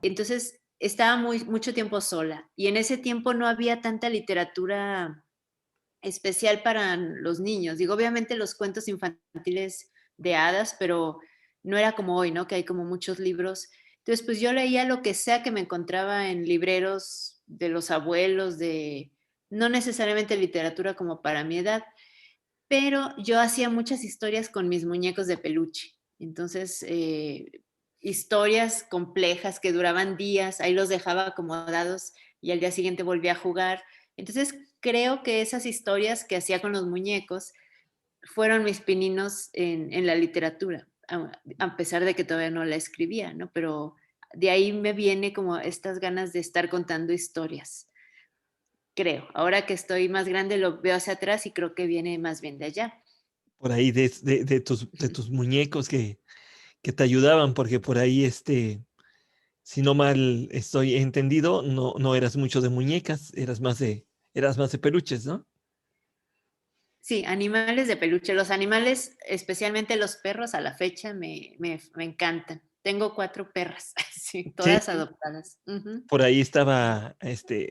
Entonces, estaba mucho tiempo sola, y en ese tiempo no había tanta literatura especial para los niños. Digo, obviamente los cuentos infantiles de hadas, pero no era como hoy, ¿no? Que hay como muchos libros. Entonces, pues yo leía lo que sea que me encontraba en libreros de los abuelos, de no necesariamente literatura como para mi edad, pero yo hacía muchas historias con mis muñecos de peluche. Entonces, historias complejas que duraban días, ahí los dejaba acomodados y al día siguiente volvía a jugar. Entonces, creo que esas historias que hacía con los muñecos fueron mis pininos en la literatura, a pesar de que todavía no la escribía, ¿no? Pero de ahí me viene como estas ganas de estar contando historias, creo. Ahora que estoy más grande lo veo hacia atrás y creo que viene más bien de allá. Por ahí de tus muñecos que te ayudaban, porque por ahí, si no mal estoy entendido, no eras mucho de muñecas, eras más de peluches, ¿no? Sí, animales de peluche. Los animales, especialmente los perros, a la fecha me encantan. Tengo 4 perras, sí, Sí, todas adoptadas. Ujú. por ahí estaba,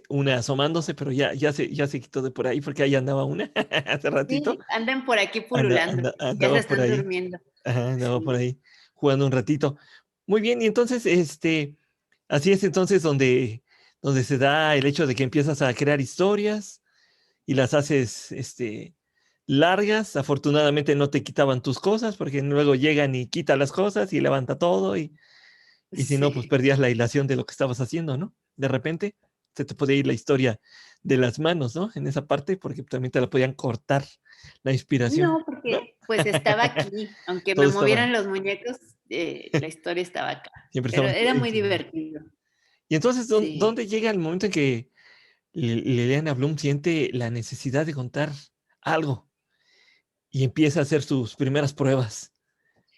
una asomándose, pero ya se quitó de por ahí, porque ahí andaba una hace ratito, Sí, andan por aquí pululando, ya se andaba por están ahí, durmiendo. ajá, andaba por Sí. ahí jugando un ratito. Muy bien, y entonces, así es entonces donde se da el hecho de que empiezas a crear historias y las haces, largas. Afortunadamente no te quitaban tus cosas, porque luego llegan y quitan las cosas y levanta todo, y si no, pues Sí. perdías la hilación de lo que estabas haciendo, ¿no? De repente se te podía ir la historia de las manos, ¿no? En esa parte, porque también te la podían cortar la inspiración, No, ¿no? porque, pues, estaba aquí, aunque me Todo estaba movieran los muñecos, la historia estaba acá, siempre pero estaba era muy encima. divertido. Y entonces, Sí. ¿dónde llega el momento en que Liliana Bloom siente la necesidad de contar algo y empieza a hacer sus primeras pruebas?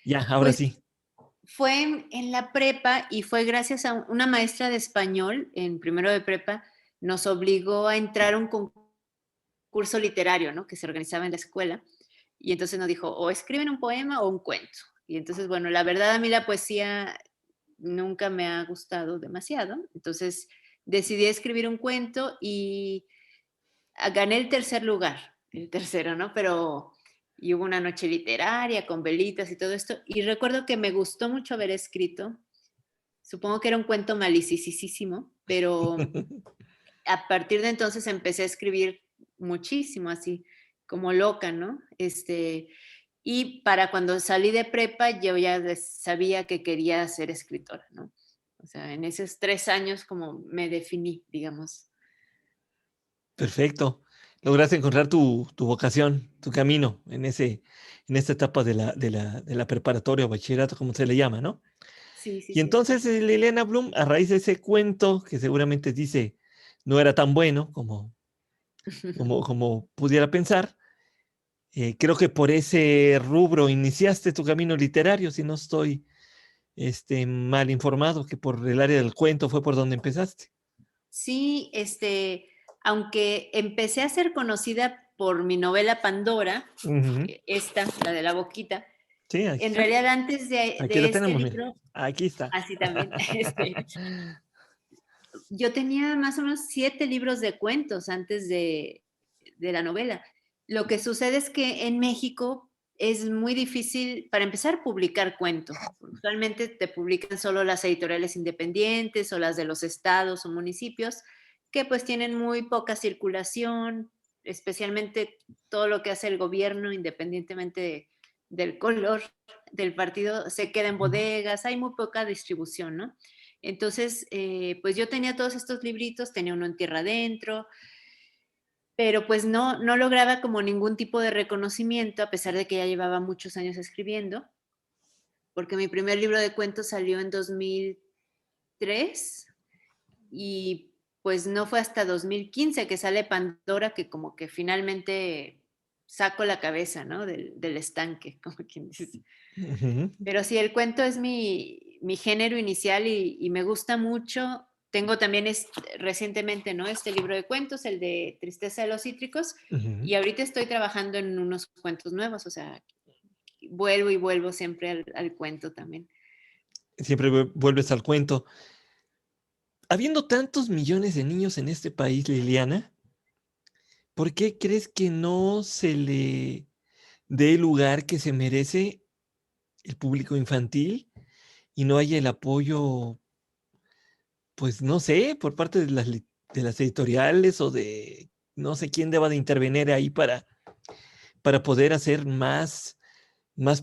Ya, ahora Pues sí. fue en la prepa y fue gracias a una maestra de español en primero de prepa, nos obligó a entrar a un concurso literario, ¿no? Que se organizaba en la escuela. Y entonces nos dijo, o escriben un poema o un cuento. Y entonces, bueno, la verdad a mí la poesía nunca me ha gustado demasiado. Entonces decidí escribir un cuento y gané el tercer lugar, el tercero, ¿no? Pero y hubo una noche literaria con velitas y todo esto. Y recuerdo que me gustó mucho haber escrito. Supongo que era un cuento malicisísimo, pero a partir de entonces empecé a escribir muchísimo, así como loca, ¿no? Y para cuando salí de prepa, yo ya sabía que quería ser escritora, ¿no? O sea, en esos 3 años como me definí, digamos. Perfecto. Lograste encontrar tu vocación, tu camino en esta etapa de la preparatoria o bachillerato, como se le llama, ¿no? Sí, sí, Y sí, entonces, exacto. Liliana Bloom, a raíz de ese cuento que seguramente dice no era tan bueno como pudiera pensar, creo que por ese rubro iniciaste tu camino literario, si no estoy, mal informado, que por el área del cuento fue por donde empezaste. Sí, aunque empecé a ser conocida por mi novela Pandora, Ujú. esta, la de la boquita, Sí, aquí en está. realidad antes Aquí la de este tenemos, mira. libro, Aquí está. así también, yo tenía más o menos 7 libros de cuentos antes de la novela. Lo que sucede es que en México es muy difícil, para empezar, publicar cuento. Usualmente te publican solo las editoriales independientes o las de los estados o municipios, que pues tienen muy poca circulación, especialmente todo lo que hace el gobierno, independientemente del color del partido, se queda en Ujú. bodegas, hay muy poca distribución, ¿no? Entonces, pues yo tenía todos estos libritos, tenía uno en tierra adentro, pero pues no lograba como ningún tipo de reconocimiento, a pesar de que ya llevaba muchos años escribiendo, porque mi primer libro de cuentos salió en 2003 y pues no fue hasta 2015 que sale Pandora, que como que finalmente saco la cabeza, ¿no? Del estanque, como quien dice. Ujú. Pero sí, el cuento es mi género inicial y me gusta mucho. Tengo también recientemente, ¿no? Este libro de cuentos, el de Tristeza de los Cítricos, Ujú. y ahorita estoy trabajando en unos cuentos nuevos, o sea, vuelvo y vuelvo siempre al cuento también. Siempre vuelves al cuento. habiendo tantos millones de niños en este país, Liliana, ¿por qué crees que no se le dé el lugar que se merece el público infantil y no haya el apoyo, pues no sé, por parte de de las editoriales o de no sé quién deba de intervenir ahí para poder hacer más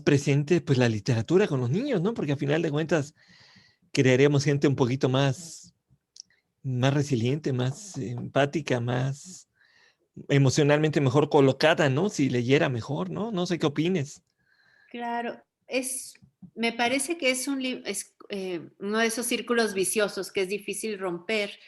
presente pues la literatura con los niños, ¿no? Porque a final de cuentas crearemos gente un poquito más resiliente, más empática, más emocionalmente mejor colocada, ¿no? Si leyera mejor, ¿no? No sé qué opines. Claro, me parece que es uno de esos círculos viciosos que es difícil romper,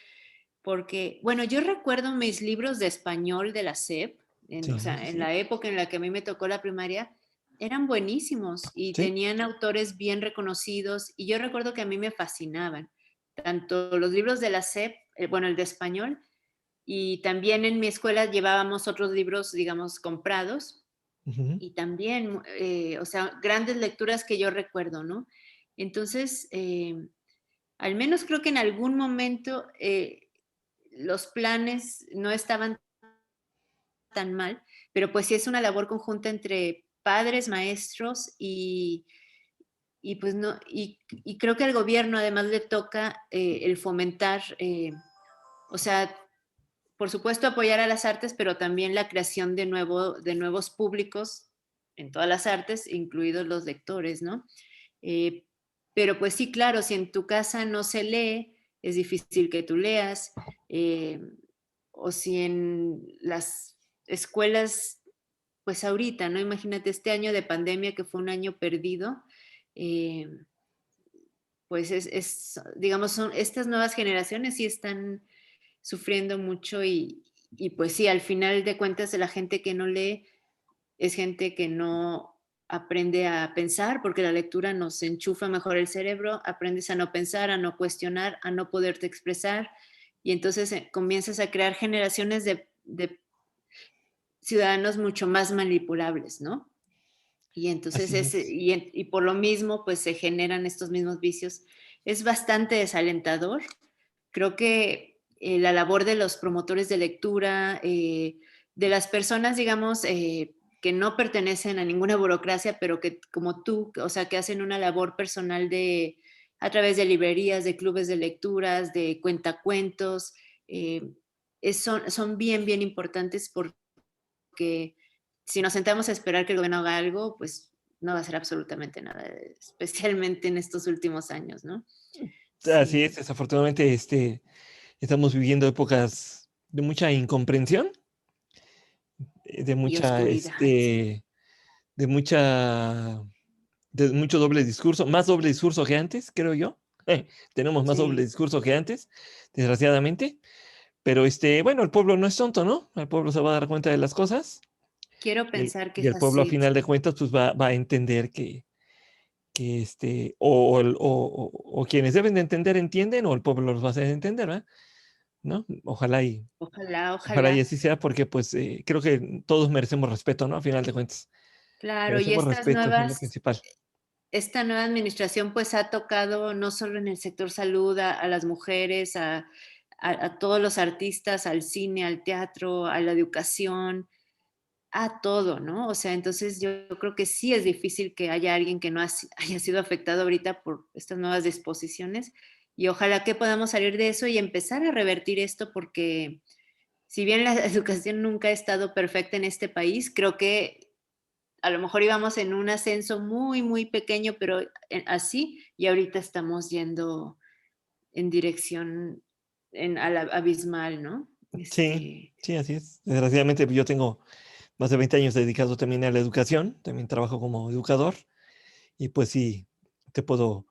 porque, bueno, yo recuerdo mis libros de español de la SEP, o Sí, sea, sí, en sí. la época en la que a mí me tocó la primaria, eran buenísimos y Sí. tenían autores bien reconocidos y yo recuerdo que a mí me fascinaban, tanto los libros de la SEP, bueno, el de español, y también en mi escuela llevábamos otros libros, digamos, comprados Ujú. y también, o sea, grandes lecturas que yo recuerdo, ¿no? Entonces, al menos creo que en algún momento los planes no estaban tan mal, pero pues sí es una labor conjunta entre padres, maestros y pues no, y creo que al gobierno además le toca el fomentar, o sea, por supuesto apoyar a las artes, pero también la creación de nuevos públicos en todas las artes, incluidos los lectores, ¿no? Eh, pero pues sí, claro, si en tu casa no se lee, es difícil que tú leas, eh, o si en las escuelas, pues ahorita, ¿no? Imagínate este año de pandemia que fue un año perdido, eh, pues digamos, son estas nuevas generaciones sí están sufriendo mucho y pues sí, al final de cuentas la gente que no lee es gente que no aprende a pensar, porque la lectura nos enchufa mejor el cerebro, aprendes a no pensar, a no cuestionar, a no poderte expresar, y entonces comienzas a crear generaciones de ciudadanos mucho más manipulables, ¿no? Y entonces Así es. y por lo mismo, pues se generan estos mismos vicios. Es bastante desalentador. Creo que la labor de los promotores de lectura, de las personas, digamos, que no pertenecen a ninguna burocracia, pero que como tú, o sea, que hacen una labor personal a través de librerías, de clubes de lecturas, de cuentacuentos, eh, son bien, bien importantes porque si nos sentamos a esperar que el gobierno haga algo, pues no va a hacer absolutamente nada, especialmente en estos últimos años, ¿no? Así es, Sí, desafortunadamente, estamos viviendo épocas de mucha incomprensión, de y mucha, oscuridad. de mucha, de mucho doble discurso, más doble discurso que antes, creo yo. Tenemos más doble Sí, discurso que antes, desgraciadamente. Pero bueno, el pueblo no es tonto, ¿no? El pueblo se va a dar cuenta de las cosas quiero pensar que y es el pueblo a así, final de sí. cuentas pues va a entender que o quienes deben de entender entienden o el pueblo los va a hacer entender, ¿verdad? ¿No? Ojalá, Ojalá y ojalá. así sea porque pues creo que todos merecemos respeto, ¿no? A final de cuentas. Claro, y Merecemos respeto, es lo principal. esta nueva administración pues ha tocado no solo en el sector salud a las mujeres, a todos los artistas, al cine, al teatro, a la educación, a todo, ¿no? O sea, entonces yo creo que sí es difícil que haya alguien que no haya sido afectado ahorita por estas nuevas disposiciones y ojalá que podamos salir de eso y empezar a revertir esto porque si bien la educación nunca ha estado perfecta en este país, creo que a lo mejor íbamos en un ascenso muy, muy pequeño, pero así, y ahorita estamos yendo en dirección a la abismal, ¿no? Sí, sí, así es. Desgraciadamente yo tengo más de 20 años dedicado también a la educación, también trabajo como educador y pues sí, te puedo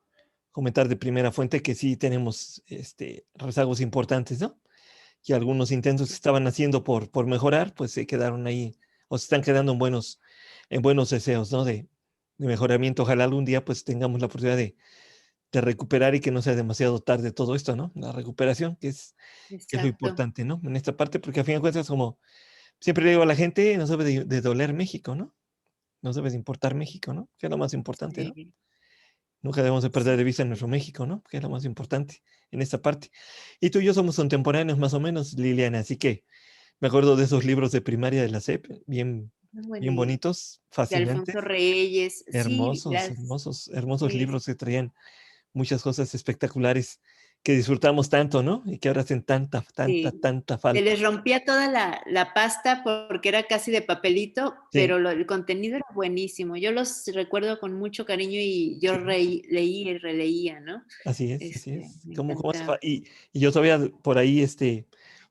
comentar de primera fuente que sí tenemos rezagos importantes, ¿no? Que algunos intentos que estaban haciendo por mejorar, pues se quedaron ahí o se están quedando en buenos deseos, ¿no? De mejoramiento. Ojalá algún día pues tengamos la oportunidad de recuperar y que no sea demasiado tarde todo esto, ¿no? La recuperación, que es lo Exacto. importante, ¿no? En esta parte, porque a fin de cuentas, como siempre le digo a la gente, no debe de doler México, ¿no? No debe de importar México, ¿no? Que es lo más importante, ¿no? Sí. Nunca debemos de perder Sí, de vista nuestro México, ¿no? Que es lo más importante en esta parte. Y tú y yo somos contemporáneos más o menos, Liliana, así que me acuerdo de esos libros de primaria de la SEP, bien, bien buenísimo. bonitos, De Alfonso fascinantes, Reyes, sí, hermosos, hermosos, hermosos sí, libros que traían muchas cosas espectaculares que disfrutamos tanto, ¿no? Y que ahora hacen tanta, tanta, sí. tanta Se falta. les rompía toda la pasta porque era casi de papelito, Sí, pero el contenido era buenísimo. Yo los recuerdo con mucho cariño y yo sí. leía y releía, ¿no? Así es, así es. Me ¿Cómo hace fa encantaba. y yo todavía por ahí,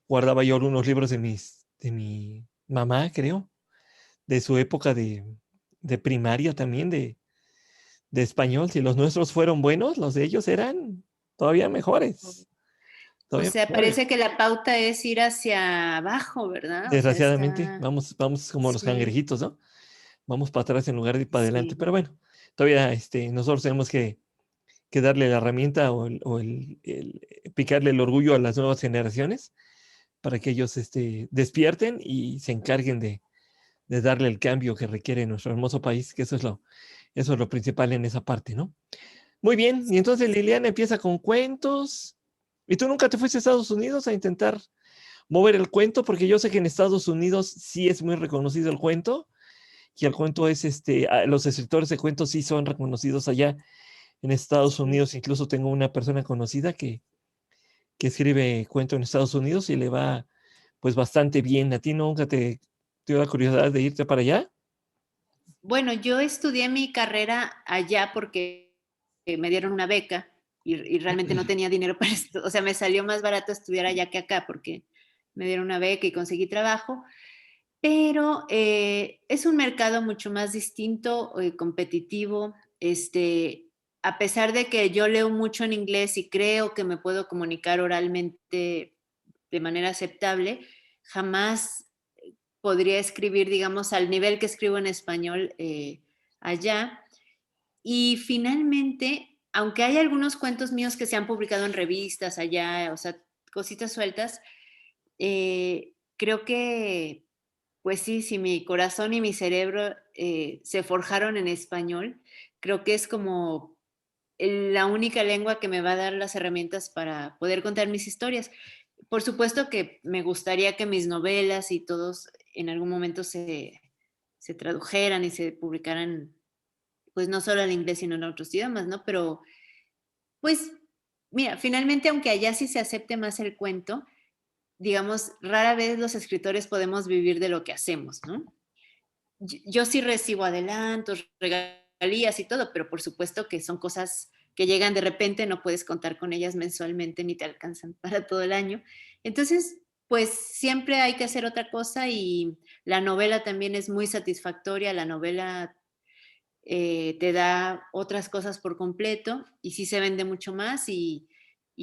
guardaba yo algunos libros de mi mamá, creo, de su época de primaria también, de español. Si los nuestros fueron buenos, los de ellos eran todavía mejores, O todavía sea, mejores. parece que la pauta es ir hacia abajo, ¿verdad? O sea, Desgraciadamente, está vamos como los sí, cangrejitos, ¿no? Vamos para atrás en lugar de ir para adelante. sí. Pero bueno, todavía, nosotros tenemos que darle la herramienta el picarle el orgullo a las nuevas generaciones para que ellos despierten y se encarguen de darle el cambio que requiere nuestro hermoso país, que eso es lo principal en esa parte, ¿no? Muy bien, y entonces Liliana empieza con cuentos. ¿Y tú nunca te fuiste a Estados Unidos a intentar mover el cuento? Porque yo sé que en Estados Unidos sí es muy reconocido el cuento, y el cuento es, los escritores de cuentos sí son reconocidos allá en Estados Sí. Unidos. Incluso tengo una persona conocida que escribe cuento en Estados Unidos y le va pues bastante bien. ¿A ti nunca te dio la curiosidad de irte para allá? Bueno, yo estudié mi carrera allá porque me dieron una beca y realmente no tenía dinero para esto. O sea, me salió más barato estudiar allá que acá porque me dieron una beca y conseguí trabajo. Pero es un mercado mucho más distinto, competitivo. A pesar de que yo leo mucho en inglés y creo que me puedo comunicar oralmente de manera aceptable, jamás podría escribir, digamos, al nivel que escribo en español allá. Y finalmente, aunque hay algunos cuentos míos que se han publicado en revistas allá, o sea, cositas sueltas, creo que, pues sí, si mi corazón y mi cerebro se forjaron en español, creo que es como la única lengua que me va a dar las herramientas para poder contar mis historias. Por supuesto que me gustaría que mis novelas y todos en algún momento se tradujeran y se publicaran, pues no solo en inglés, sino en otros idiomas, ¿no? Pero, pues, mira, finalmente, aunque allá sí se acepte más el cuento, digamos, rara vez los escritores podemos vivir de lo que hacemos, ¿no? Yo sí recibo adelantos, regalías y todo, pero por supuesto que son cosas que llegan de repente, no puedes contar con ellas mensualmente ni te alcanzan para todo el año. Entonces, pues siempre hay que hacer otra cosa y la novela también es muy satisfactoria, la novela te da otras cosas por completo y sí se vende mucho más y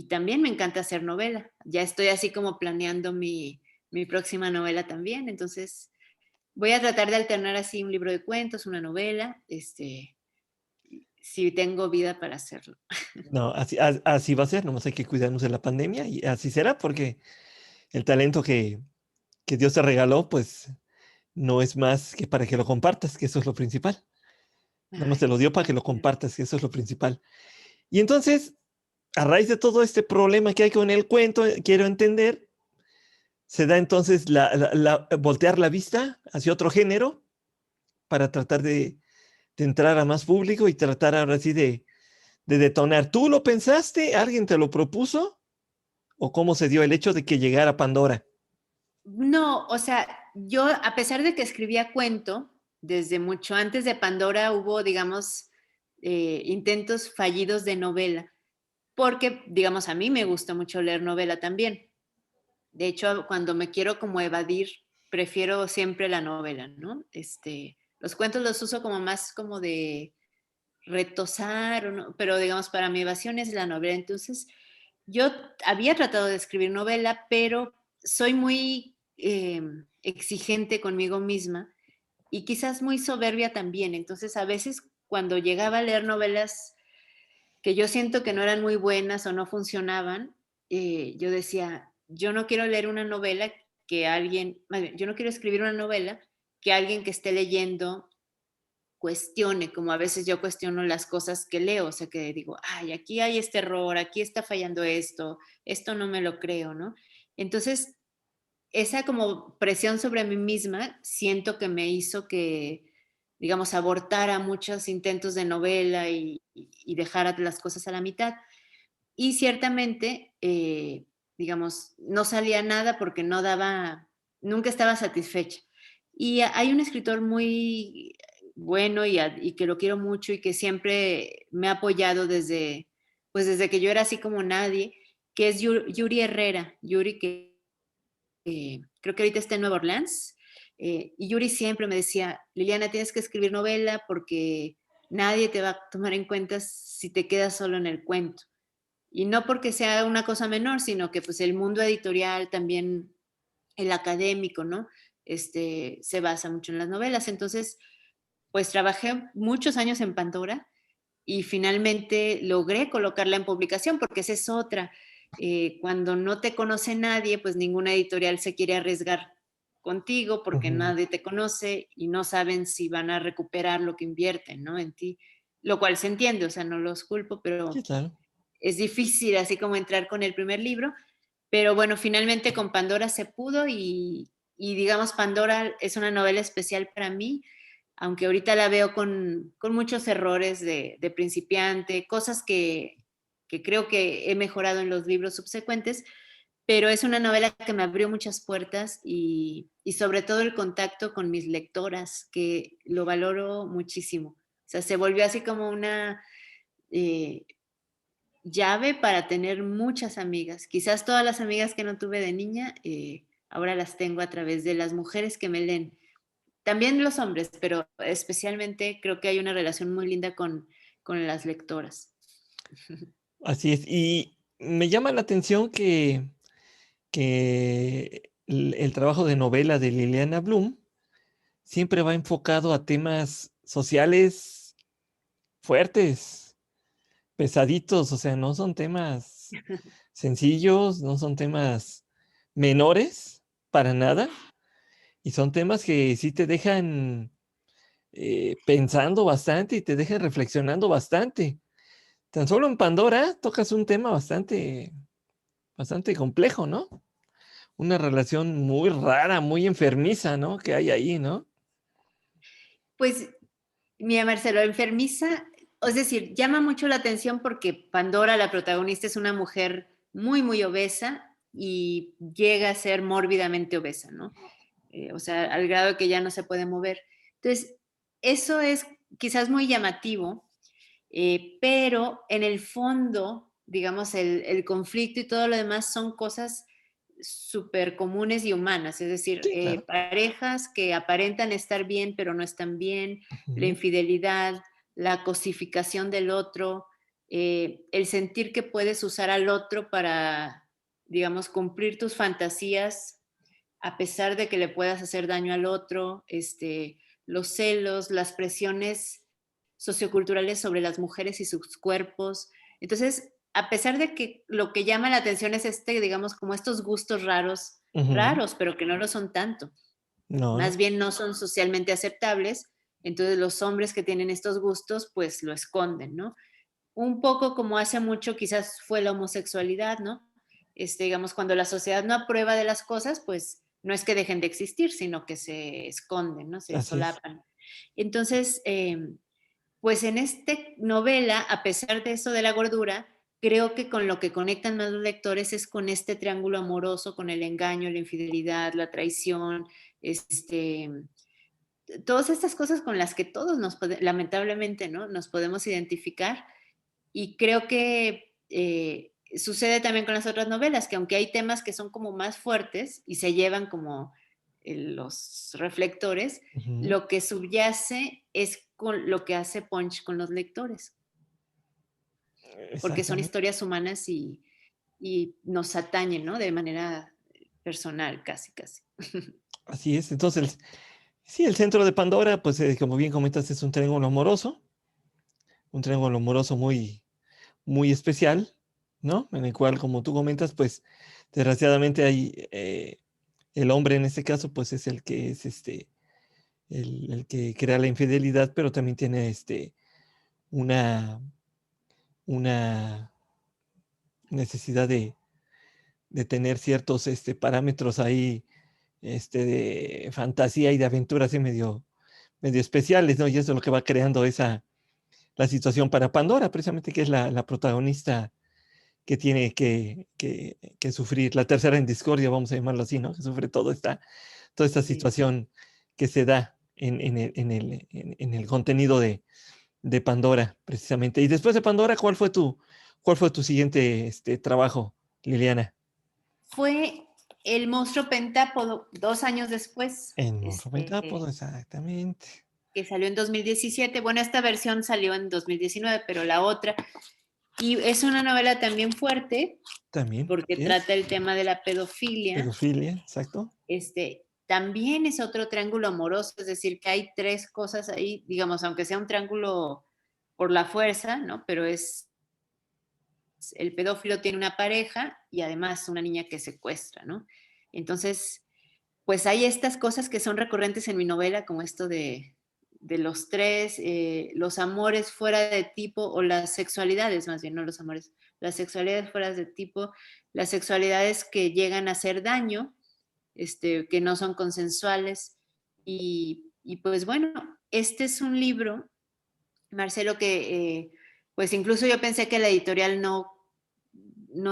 también me encanta hacer novela. Ya estoy así como planeando mi próxima novela también, entonces voy a tratar de alternar así un libro de cuentos, una novela, si tengo vida para hacerlo. No, así va a ser, nomás hay que cuidarnos de la pandemia y así será, porque el talento que Dios te regaló, pues no es más que para que lo compartas, que eso es lo principal. Nada más te Ay, lo dio para que lo gracias. compartas, que eso es lo principal. Y entonces, a raíz de todo este problema que hay con el cuento, quiero entender, se da entonces voltear la vista hacia otro género para tratar de entrar a más público y tratar ahora sí de detonar. ¿Tú lo pensaste? ¿Alguien te lo propuso? ¿O cómo se dio el hecho de que llegara Pandora? No, o sea, yo a pesar de que escribía cuento, desde mucho antes de Pandora hubo, digamos, intentos fallidos de novela, porque, digamos, a mí me gusta mucho leer novela también. De hecho, cuando me quiero como evadir, prefiero siempre la novela, ¿no? Los cuentos los uso como más como de retosar, o no, pero digamos, para mi evasión es la novela. Entonces, yo había tratado de escribir novela, pero soy muy exigente conmigo misma y quizás muy soberbia también. Entonces, a veces cuando llegaba a leer novelas que yo siento que no eran muy buenas o no funcionaban, yo decía, yo no quiero leer una novela que alguien, más bien, yo no quiero escribir una novela que alguien que esté leyendo cuestione, como a veces yo cuestiono las cosas que leo, o sea, que digo, ay, aquí hay este error, aquí está fallando esto no me lo creo, ¿no? Entonces, esa como presión sobre mí misma, siento que me hizo que, digamos, abortara muchos intentos de novela y dejara las cosas a la mitad. Y ciertamente, digamos, no salía nada porque no daba, nunca estaba satisfecha. Y hay un escritor muy bueno y que lo quiero mucho y que siempre me ha apoyado desde, pues desde que yo era así como nadie, que es Yuri Herrera. Yuri que creo que ahorita está en Nueva Orleans. Y Yuri siempre me decía, Liliana, tienes que escribir novela porque nadie te va a tomar en cuenta si te quedas solo en el cuento. Y no porque sea una cosa menor, sino que pues el mundo editorial, también el académico, ¿no? Se basa mucho en las novelas. Entonces, pues trabajé muchos años en Pandora y finalmente logré colocarla en publicación, porque esa es otra. Cuando no te conoce nadie, pues ninguna editorial se quiere arriesgar contigo porque Ujú. nadie te conoce y no saben si van a recuperar lo que invierten, ¿no? En ti. Lo cual se entiende, o sea, no los culpo, Sí, pero claro. es difícil así como entrar con el primer libro, pero bueno, finalmente con Pandora se pudo y digamos, Pandora es una novela especial para mí, aunque ahorita la veo con muchos errores de principiante, cosas que creo que he mejorado en los libros subsecuentes, pero es una novela que me abrió muchas puertas y sobre todo el contacto con mis lectoras, que lo valoro muchísimo. O sea, se volvió así como una eh, llave para tener muchas amigas. Quizás todas las amigas que no tuve de niña, ahora las tengo a través de las mujeres que me leen. También los hombres, pero especialmente creo que hay una relación muy linda con las lectoras. Así es. Y me llama la atención que el trabajo de novela de Liliana Bloom siempre va enfocado a temas sociales fuertes, pesaditos, o sea, no son temas sencillos, no son temas menores para nada, y son temas que sí te dejan pensando bastante y te dejan reflexionando bastante. Tan solo en Pandora tocas un tema bastante complejo, ¿no? Una relación muy rara, muy enfermiza, ¿no? Que hay ahí, ¿no? Pues, mira, Marcelo, enfermiza, es decir, llama mucho la atención porque Pandora, la protagonista, es una mujer muy, muy obesa y llega a ser mórbidamente obesa, ¿no? O sea, al grado de que ya no se puede mover. Entonces, eso es quizás muy llamativo, pero en el fondo, digamos, el conflicto y todo lo demás son cosas súper comunes y humanas, es decir, Sí, claro. parejas que aparentan estar bien, pero no están bien, la Ujú. infidelidad, la cosificación del otro, el sentir que puedes usar al otro para, digamos, cumplir tus fantasías a pesar de que le puedas hacer daño al otro, los celos, las presiones socioculturales sobre las mujeres y sus cuerpos. Entonces, a pesar de que lo que llama la atención es digamos, como estos gustos raros, Ujú. raros, pero que no lo son tanto, No, no. más bien no son socialmente aceptables, entonces los hombres que tienen estos gustos, pues lo esconden, ¿no? Un poco como hace mucho quizás fue la homosexualidad, ¿no? Digamos, cuando la sociedad no aprueba de las cosas, pues no es que dejen de existir, sino que se esconden, ¿no? Se Así es. solapan. Entonces, pues en esta novela, a pesar de eso de la gordura, creo que con lo que conectan más los lectores es con este triángulo amoroso, con el engaño, la infidelidad, la traición, todas estas cosas con las que todos lamentablemente, ¿no? Nos podemos identificar y creo que sucede también con las otras novelas, que aunque hay temas que son como más fuertes y se llevan como los reflectores, Ujú. lo que subyace es con lo que hace Punch con los lectores, porque son Exactamente. historias humanas y nos atañen, ¿no? De manera personal, casi, casi. Así es. Entonces, sí, el centro de Pandora, pues, como bien comentas, es un triángulo amoroso muy especial, ¿no? En el cual, como tú comentas, pues, desgraciadamente hay, el hombre en este caso, pues, es el que es, el que crea la infidelidad, pero también tiene una, una necesidad de tener ciertos parámetros ahí de fantasía y de aventuras así medio especiales, ¿no? Y eso es lo que va creando la situación para Pandora, precisamente, que es la protagonista que tiene que sufrir, la tercera en discordia, vamos a llamarlo así, ¿no? Que sufre toda esta Sí. situación que se da en el contenido de Pandora, precisamente. Y después de Pandora, cuál fue tu siguiente trabajo, Liliana? Fue El monstruo pentápodo, 2 años después, En Monstruo Pentápodo, exactamente. que salió en 2017. Bueno, esta versión salió en 2019, pero la otra. Y es una novela también fuerte, También, porque así es. trata el tema de la pedofilia. Pedofilia, exacto. También es otro triángulo amoroso, es decir, que hay 3 cosas ahí, digamos, aunque sea un triángulo por la fuerza, ¿no? Pero el pedófilo tiene una pareja y además una niña que secuestra, ¿no? Entonces, pues hay estas cosas que son recurrentes en mi novela, como esto de los 3, los amores fuera de tipo, o las sexualidades, más bien, no los amores, las sexualidades fuera de tipo, las sexualidades que llegan a hacer daño, que no son consensuales. Y pues bueno, este es un libro, Marcelo, que pues incluso yo pensé que la editorial no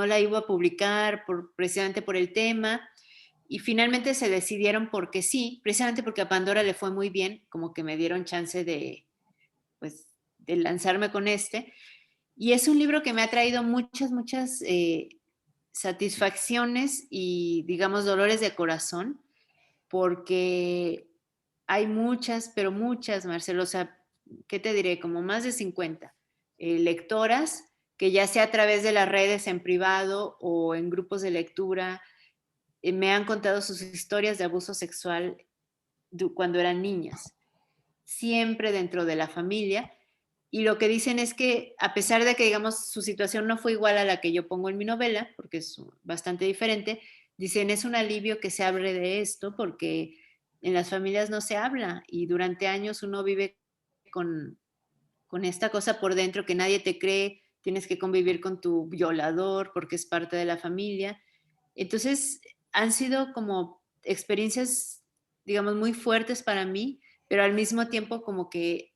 la iba a publicar precisamente por el tema, y finalmente se decidieron porque sí, precisamente porque a Pandora le fue muy bien, como que me dieron chance pues, de lanzarme con este. Y es un libro que me ha traído muchas satisfacciones y, digamos, dolores de corazón, porque hay muchas, pero muchas, Marcelo, o sea, ¿qué te diré? Como más de 50 lectoras que, ya sea a través de las redes en privado o en grupos de lectura, me han contado sus historias de abuso sexual cuando eran niñas, siempre dentro de la familia. Y lo que dicen es que, a pesar de que, digamos, su situación no fue igual a la que yo pongo en mi novela, porque es bastante diferente, dicen, es un alivio que se hable de esto, porque en las familias no se habla y durante años uno vive con, con esta cosa por dentro, que nadie te cree, tienes que convivir con tu violador porque es parte de la familia. Entonces, han sido como experiencias, digamos, muy fuertes para mí, pero al mismo tiempo como que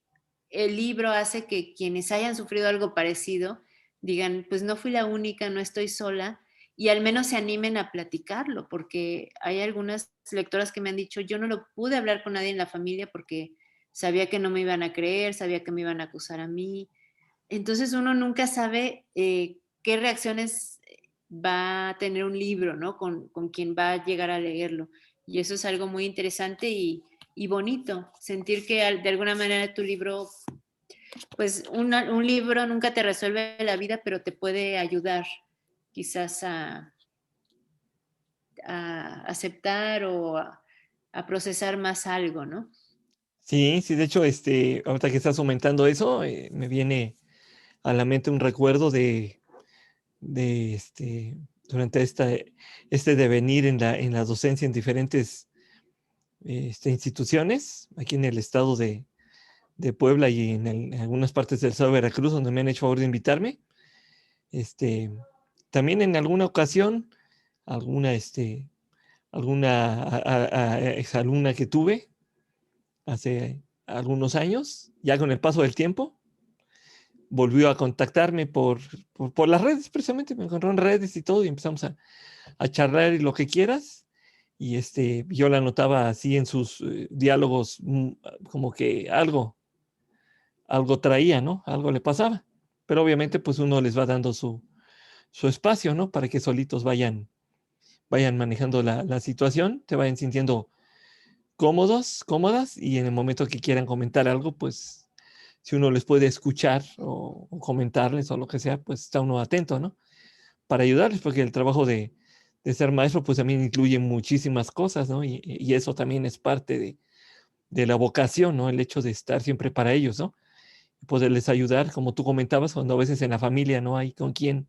el libro hace que quienes hayan sufrido algo parecido digan, pues no fui la única, no estoy sola, y al menos se animen a platicarlo, porque hay algunas lectoras que me han dicho, yo no lo pude hablar con nadie en la familia porque sabía que no me iban a creer, sabía que me iban a acusar a mí. Entonces uno nunca sabe qué reacciones va a tener un libro, ¿no? Con quien va a llegar a leerlo. Y eso es algo muy interesante y bonito, sentir que de alguna manera tu libro, pues un libro nunca te resuelve la vida, pero te puede ayudar quizás a aceptar o a procesar más algo, ¿no? Sí, sí, de hecho, ahorita que estás aumentando eso, me viene a la mente un recuerdo de durante este devenir en la docencia en diferentes instituciones, aquí en el estado de Puebla y en algunas partes del estado de Veracruz, donde me han hecho favor de invitarme. Este, También en alguna ocasión, alguna, alguna exalumna que tuve hace algunos años, ya con el paso del tiempo, volvió a contactarme por las redes, precisamente, me encontró en redes y todo, y empezamos a charlar y lo que quieras. Y yo la notaba así en sus diálogos, como que algo traía, ¿no? Algo le pasaba. Pero obviamente, pues uno les va dando su espacio, ¿no? Para que solitos vayan manejando la situación, te vayan sintiendo cómodos, cómodas, y en el momento que quieran comentar algo, pues si uno les puede escuchar o comentarles o lo que sea, pues está uno atento, ¿no? Para ayudarles, porque el trabajo de ser maestro, pues también incluye muchísimas cosas, ¿no? Y eso también es parte de la vocación, ¿no? El hecho de estar siempre para ellos, ¿no? Poderles ayudar, como tú comentabas, cuando a veces en la familia no hay con quién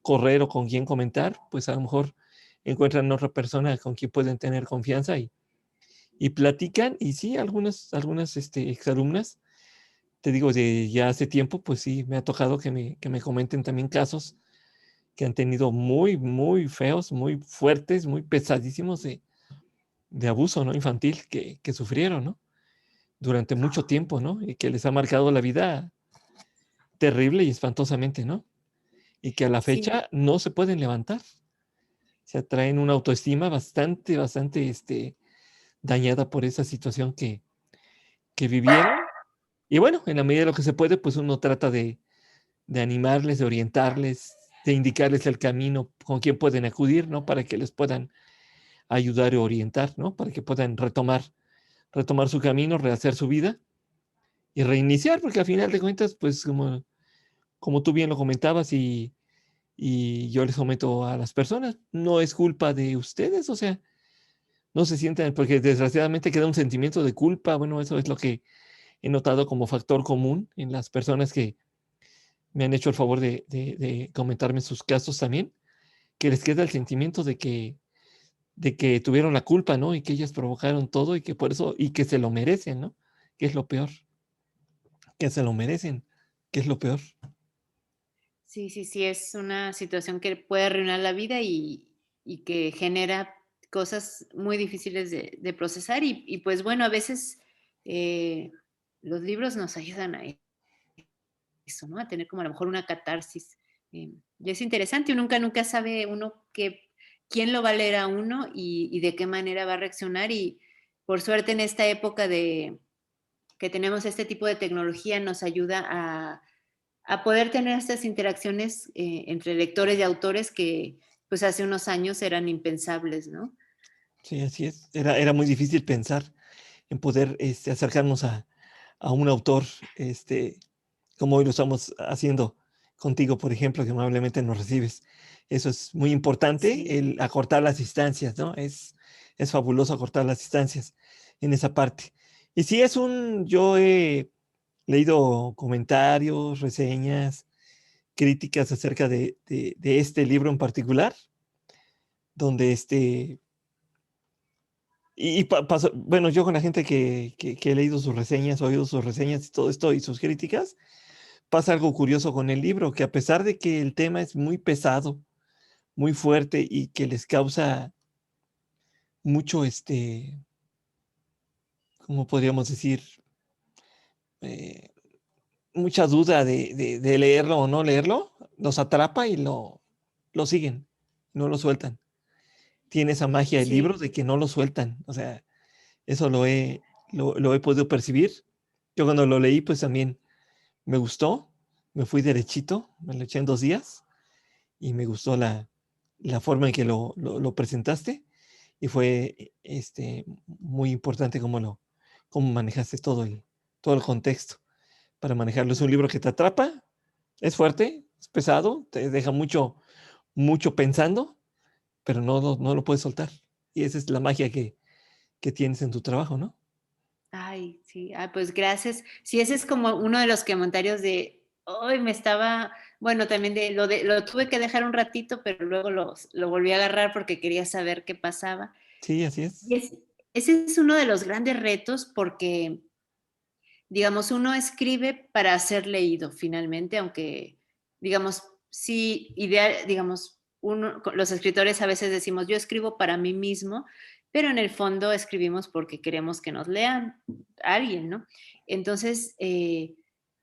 correr o con quién comentar, pues a lo mejor encuentran otra persona con quien pueden tener confianza y platican, y sí, algunas exalumnas, te digo, de ya hace tiempo, pues sí, me ha tocado que me comenten también casos que han tenido muy, muy feos, muy fuertes, muy pesadísimos de abuso, ¿no? Infantil que sufrieron, ¿no? Durante mucho tiempo, ¿no? Y que les ha marcado la vida terrible y espantosamente, ¿no? Y que a la Sí, fecha no se pueden levantar. Se traen una autoestima bastante, bastante, dañada por esa situación que vivieron. Y bueno, en la medida de lo que se puede, pues uno trata de animarles, de orientarles, de indicarles el camino con quién pueden acudir, ¿no? Para que les puedan ayudar o orientar, ¿no? Para que puedan retomar su camino, rehacer su vida y reiniciar, porque al final de cuentas, pues como tú bien lo comentabas y yo les comento a las personas, no es culpa de ustedes, o sea, no se sientan, porque desgraciadamente queda un sentimiento de culpa, bueno, eso es lo que he notado como factor común en las personas que me han hecho el favor de comentarme sus casos también, que les queda el sentimiento de que tuvieron la culpa, ¿no? Y que ellas provocaron todo y que por eso, y que se lo merecen, ¿no? Que es lo peor, que se lo merecen, que es lo peor. sí, sí, sí, es una situación que puede arruinar la vida y que genera cosas muy difíciles de procesar y, pues, bueno, a veces, eh, los libros nos ayudan a eso, ¿no? A tener como a lo mejor una catarsis, y es interesante, uno nunca sabe uno quién lo va a leer a uno y de qué manera va a reaccionar, y por suerte en esta época de que tenemos este tipo de tecnología nos ayuda a poder tener estas interacciones, entre lectores y autores que, pues, hace unos años eran impensables, ¿no? Sí, así es. Era muy difícil pensar en poder, acercarnos a un autor, este, como hoy lo estamos haciendo contigo, por ejemplo, que amablemente nos recibes. Eso es muy importante, Sí. el acortar las distancias, ¿no? Es fabuloso acortar las distancias en esa parte. Y sí, yo he leído comentarios, reseñas, críticas acerca de este libro en particular, donde pasó, bueno, yo con la gente que he leído sus reseñas, oído sus reseñas y todo esto y sus críticas, pasa algo curioso con el libro, que a pesar de que el tema es muy pesado, muy fuerte y que les causa mucho, ¿cómo podríamos decir? Eh, Mucha duda de leerlo o no leerlo, los atrapa y lo siguen, no lo sueltan. Tiene esa magia el libro Sí, de que no lo sueltan, o sea, eso lo he podido percibir. Yo cuando lo leí, pues también me gustó, me fui derechito, me lo eché en 2 días y me gustó la forma en que lo presentaste y fue, muy importante cómo manejaste todo el contexto para manejarlo. Es un libro que te atrapa, es fuerte, es pesado, te deja mucho, mucho pensando, pero no lo puedes soltar. Y esa es la magia que tienes en tu trabajo, ¿no? ay, sí, pues gracias. Sí, ese es como uno de los comentarios de, hoy me estaba, bueno, también lo tuve que dejar un ratito, pero luego lo volví a agarrar porque quería saber qué pasaba. Sí, así Y es. ese es uno de los grandes retos porque, digamos, uno escribe para ser leído finalmente, aunque, digamos, sí, ideal, digamos, los escritores a veces decimos, yo escribo para mí mismo, pero en el fondo escribimos porque queremos que nos lean alguien, ¿no? Entonces,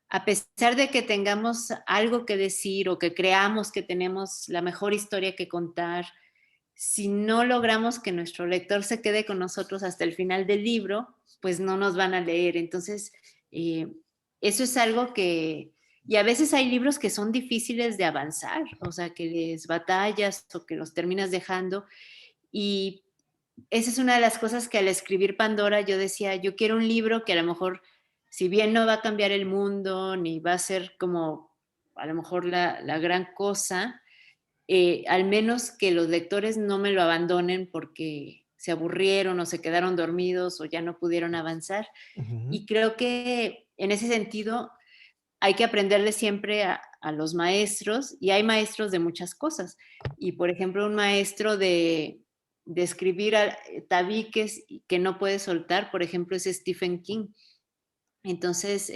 a pesar de que tengamos algo que decir o que creamos que tenemos la mejor historia que contar, si no logramos que nuestro lector se quede con nosotros hasta el final del libro, pues no nos van a leer. Entonces, eh, eso es algo que, y a veces hay libros que son difíciles de avanzar, o sea, que les batallas o que los terminas dejando. Y esa es una de las cosas que al escribir Pandora yo decía, yo quiero un libro que a lo mejor, si bien no va a cambiar el mundo, ni va a ser como a lo mejor la gran cosa, al menos que los lectores no me lo abandonen porque se aburrieron o se quedaron dormidos o ya no pudieron avanzar. Ujú. Y creo que en ese sentido hay que aprenderle siempre a los maestros y hay maestros de muchas cosas. Y por ejemplo, un maestro de escribir tabiques que no puede soltar, por ejemplo, es Stephen King. Entonces,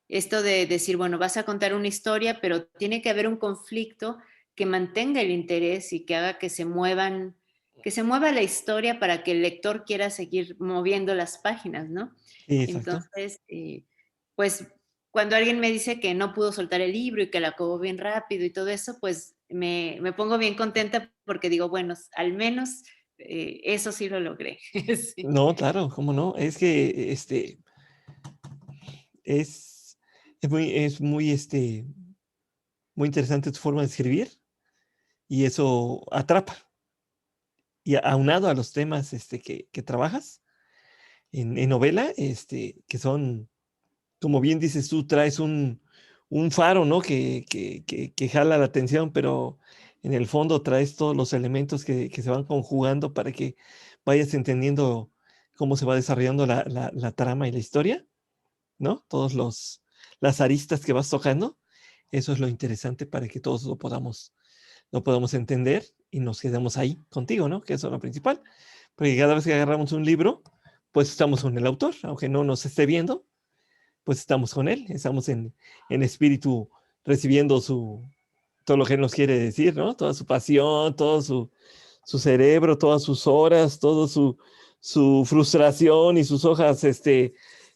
esto de decir, bueno, vas a contar una historia, pero tiene que haber un conflicto que mantenga el interés y que haga que se mueva la historia para que el lector quiera seguir moviendo las páginas, ¿no? Sí, exacto. Entonces, pues cuando alguien me dice que no pudo soltar el libro y que lo acabó bien rápido y todo eso, pues me pongo bien contenta porque digo, bueno, al menos eso sí lo logré. Sí. No, claro, cómo no. Es que, es es muy interesante tu forma de escribir y eso atrapa. Y aunado a los temas, que trabajas en novela, que son, como bien dices tú, traes un faro, ¿no? Que jala la atención, pero en el fondo traes todos los elementos que se van conjugando para que vayas entendiendo cómo se va desarrollando la trama y la historia, ¿no? Todos los las aristas que vas tocando. Eso es lo interesante para que todos lo podamos entender y nos quedemos ahí contigo, ¿no? Que eso es lo principal. Porque cada vez que agarramos un libro, pues estamos con el autor, aunque no nos esté viendo, pues estamos con él, estamos en espíritu recibiendo todo lo que él nos quiere decir, ¿no? Toda su pasión, todo su cerebro, todas sus horas, todo su frustración y sus hojas,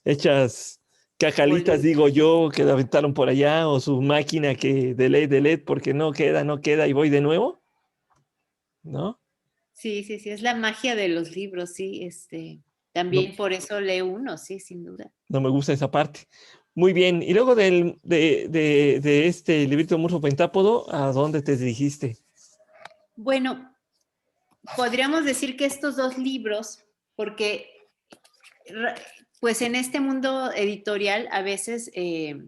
hechas cacalitas, Bolitas. digo yo, que la aventaron por allá, o su máquina que delete, porque no queda y voy de nuevo, ¿no? Sí, sí, sí, es la magia de los libros, sí, No, también por eso lee uno, sí, sin duda. no me gusta esa parte. Muy bien, y luego de este librito Murfo Pentápodo, ¿a dónde te dirigiste? Bueno, podríamos decir que estos dos libros, porque pues en este mundo editorial a veces,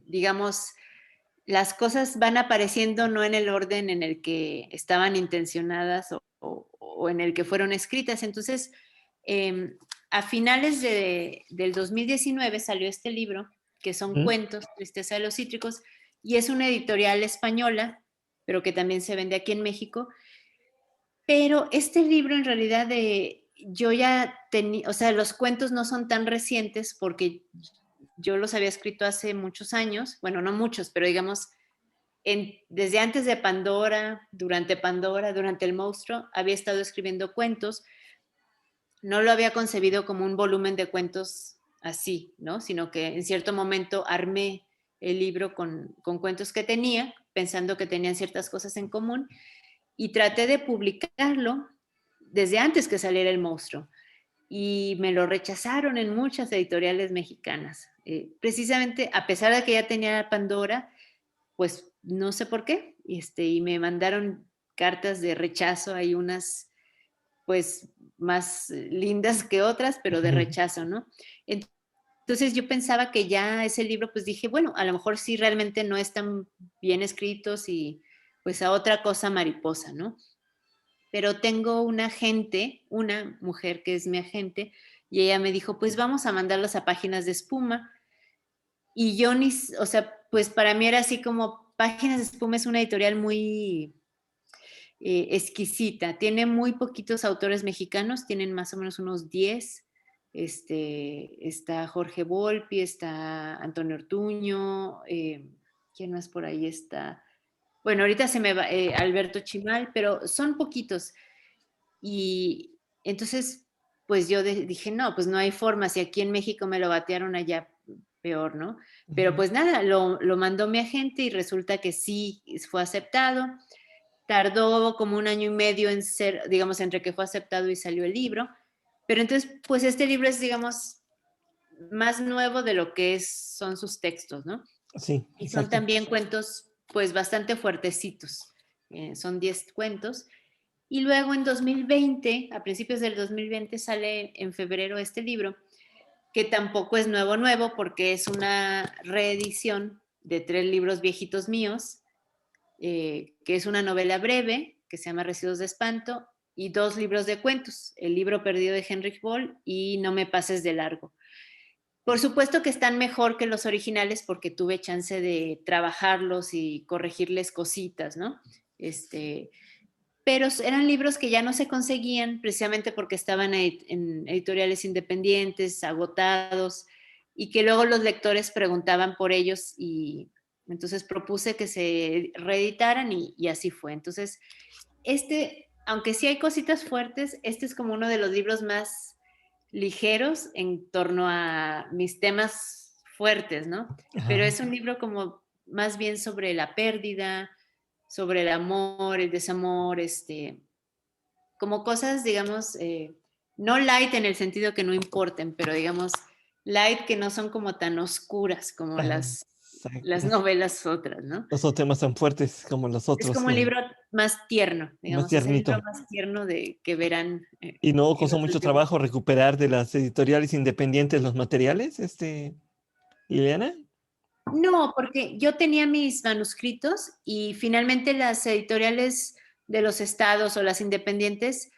digamos, las cosas van apareciendo no en el orden en el que estaban intencionadas o en el que fueron escritas. Entonces, eh, a finales del 2019 salió este libro, que son ¿Mm? cuentos, Tristeza de los Cítricos, y es una editorial española, pero que también se vende aquí en México. Pero este libro en realidad yo ya tenía, o sea, los cuentos no son tan recientes porque yo los había escrito hace muchos años, bueno, no muchos, pero digamos, desde antes de Pandora, durante El Monstruo, había estado escribiendo cuentos. No lo había concebido como un volumen de cuentos así, ¿no? Sino que en cierto momento armé el libro con cuentos que tenía, pensando que tenían ciertas cosas en común, y traté de publicarlo desde antes que saliera El Monstruo. Y me lo rechazaron en muchas editoriales mexicanas. Precisamente, a pesar de que ya tenía Pandora, pues no sé por qué, y me mandaron cartas de rechazo, hay unas pues más lindas que otras, pero de Ujú. rechazo, ¿no? Entonces yo pensaba que ya ese libro, pues dije, bueno, a lo mejor sí realmente no están bien escritos y pues a otra cosa mariposa, ¿no? Pero tengo una agente, una mujer que es mi agente, y ella me dijo, pues vamos a mandarlos a Páginas de Espuma. Y yo o sea, pues para mí era así como Páginas de Espuma es una editorial muy exquisita. Tiene muy poquitos autores mexicanos, tienen más o menos unos 10. Está Jorge Volpi, está Antonio Ortuño, ¿quién más por ahí está? Bueno, ahorita se me va Alberto Chimal, pero son poquitos. Y entonces, pues yo dije, no, pues no hay forma, si aquí en México me lo batearon allá peor, ¿no? Pero Ujú. pues nada, lo mandó mi agente y resulta que sí fue aceptado. Tardó como un año y medio en ser, digamos, entre que fue aceptado y salió el libro. Pero entonces, pues este libro es, digamos, más nuevo de lo que son sus textos, ¿no? Sí, Y son exacto. también cuentos, pues, bastante fuertecitos. Son 10 cuentos. Y luego en 2020, a principios del 2020, sale en febrero este libro, que tampoco es nuevo, nuevo, porque es una reedición de 3 libros viejitos míos, que es una novela breve, que se llama Residuos de Espanto, y 2 libros de cuentos, El libro perdido de Henrik Boll y No me pases de largo. Por supuesto que están mejor que los originales porque tuve chance de trabajarlos y corregirles cositas, ¿no? Este, pero eran libros que ya no se conseguían precisamente porque estaban en editoriales independientes, agotados, y que luego los lectores preguntaban por ellos y entonces propuse que se reeditaran y así fue. Entonces, aunque sí hay cositas fuertes, este es como uno de los libros más ligeros en torno a mis temas fuertes, ¿no? Pero Ajá. es un libro como más bien sobre la pérdida, sobre el amor, el desamor, como cosas, digamos, no light en el sentido que no importen, pero digamos, light que no son como tan oscuras como Ajá, las exacto. novelas otras, ¿no? No son temas tan fuertes como los Es otros, como un libro más tierno, más digamos, es el libro tiernito. más tierno que verán ¿Y no en costó los mucho últimos. trabajo recuperar de las editoriales independientes los materiales, Liliana? No, porque yo tenía mis manuscritos y finalmente las editoriales de los estados o las independientes